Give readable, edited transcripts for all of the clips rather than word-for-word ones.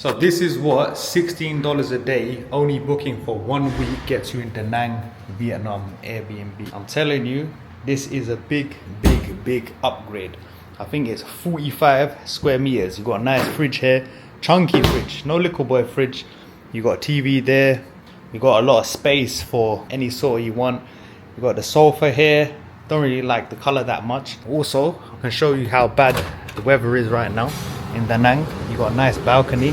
So this is what $16 a day, only booking for 1 week, gets you in Da Nang, Vietnam, Airbnb. I'm telling you, this is a big upgrade. I think it's 45 square meters. You got a nice fridge here, chunky fridge, no little boy fridge. You got a TV there. You got a lot of space for any sort you want. You got the sofa here. Don't really like the color that much. Also, I can show you how bad the weather is right now in Da Nang. You got a nice balcony.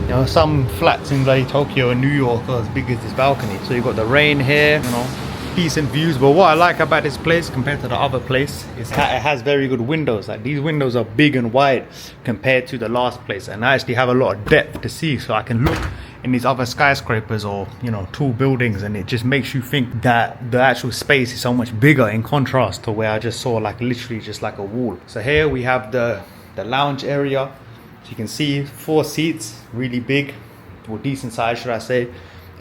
You know, some flats in bloody Tokyo and New York are as big as this balcony. So you got the rain here, you know, decent views. But what I like about this place compared to the other place is that it has very good windows. Like, these windows are big and wide compared to the last place, and I actually have a lot of depth to see, so I can look in these other skyscrapers or, you know, tall buildings, and it just makes you think that the actual space is so much bigger in contrast to where I just saw like literally just like a wall. So here we have the lounge area. So you can see 4 seats, really big, or decent size should I say.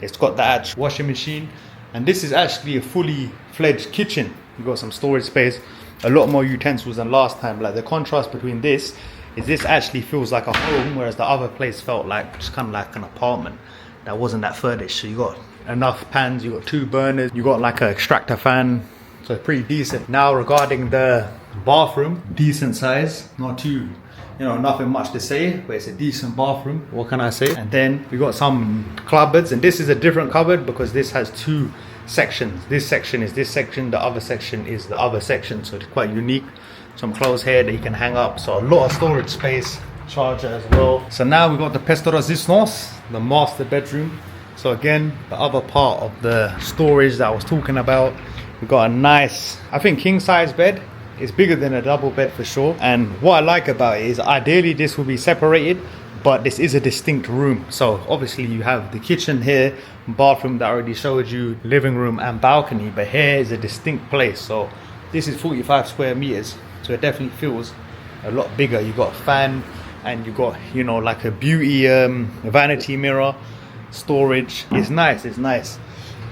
It's got the actual washing machine, and this is actually a fully fledged kitchen. You got some storage space, a lot more utensils than last time. Like, the contrast between this is this actually feels like a home, whereas the other place felt like just kind of like an apartment that wasn't that furnished. So you got enough pans, you got 2 burners, you got like an extractor fan, so pretty decent. Now regarding the bathroom, decent size, not too, you know, nothing much to say, but it's a decent bathroom, what can I say. And then we got some cupboards, and this is a different cupboard because this has 2 sections. This section is this section, the other section is the other section, so it's quite unique. Some clothes here that you can hang up, so a lot of storage space, charger as well. So now we got the pièce de résistance, the master bedroom. So again, the other part of the storage that I was talking about. We got a nice, I think, king size bed. It's bigger than a double bed for sure. And what I like about it is ideally this will be separated, but this is a distinct room. So obviously you have the kitchen here, bathroom that I already showed you, living room and balcony, but here is a distinct place. So this is 45 square meters. So it definitely feels a lot bigger. You got a fan, and you got, you know, like a beauty vanity mirror, storage. It's nice, it's nice.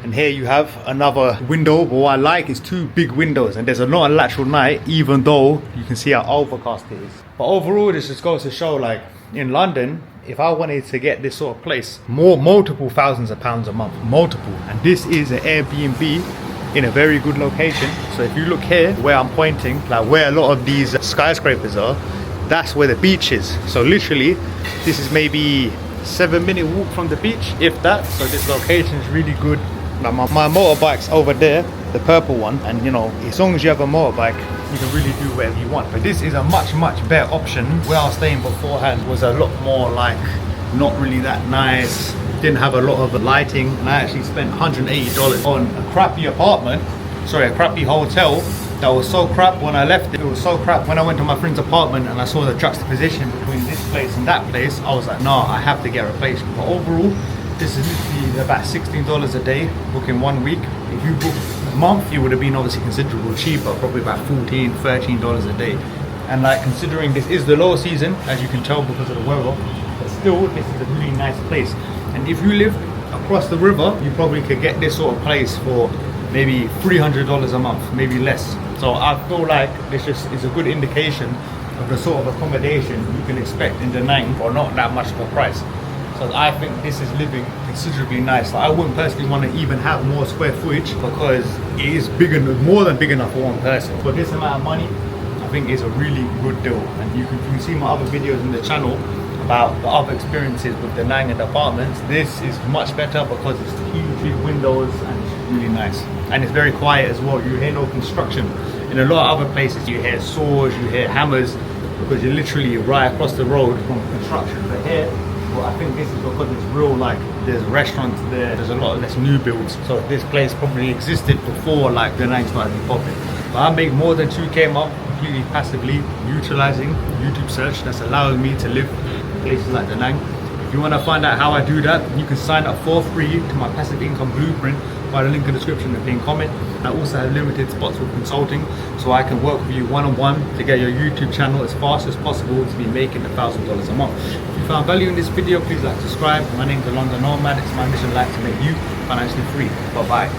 And here you have another window. But what I like is 2 big windows, and there's a lot of lateral light, even though you can see how overcast it is. But overall, this just goes to show, like, in London, if I wanted to get this sort of place, multiple thousands of pounds a month, multiple. And this is an Airbnb in a very good location. So if you look here where I'm pointing, like where a lot of these skyscrapers are, that's where the beach is. So literally this is maybe 7-minute walk from the beach, if that. So this location is really good. Like my motorbike's over there, the purple one, and you know, as long as you have a motorbike, you can really do whatever you want. But this is a much better option. Where I was staying beforehand was a lot more like not really that nice, didn't have a lot of lighting, and I actually spent $180 on a crappy apartment, sorry, a crappy hotel that was so crap when I left it. It was so crap when I went to my friend's apartment and I saw the juxtaposition between this place and that place. I was like, nah, I have to get a replacement. But overall, this is literally about $16 a day, booking 1 week. If you book a month, it would have been obviously considerably cheaper, probably about $14, $13 a day. And like, considering this is the low season, as you can tell because of the weather, but still, this is a really nice place. And if you live across the river, you probably could get this sort of place for maybe $300 a month, maybe less. So I feel like this just is a good indication of the sort of accommodation you can expect in Da Nang for not that much of a price. So I think this is living considerably nice. Like, I wouldn't personally want to even have more square footage because it is big enough, more than big enough for one person. For this amount of money, I think it's a really good deal. And you can see my other videos in the channel about the other experiences with Da Nang and apartments. This is much better because it's huge big windows and it's really nice. And it's very quiet as well. You hear no construction. In a lot of other places you hear saws, you hear hammers, because you're literally right across the road from construction. But here, well, I think this is because it's real, like there's restaurants there's a lot less new builds. So this place probably existed before like Da Nang started popping. But I make more than 2K a month completely passively, utilizing YouTube search. That's allowing me to live in places like Da Nang. If you want to find out how I do that, you can sign up for free to my passive income blueprint by the link in the description and pinned comment. I also have limited spots with consulting, so I can work with you one-on-one to get your YouTube channel as fast as possible to be making $1,000 a month. If you found value in this video, please like, subscribe. My name is Dillon W. It's my mission in life to make you financially free. Bye-bye.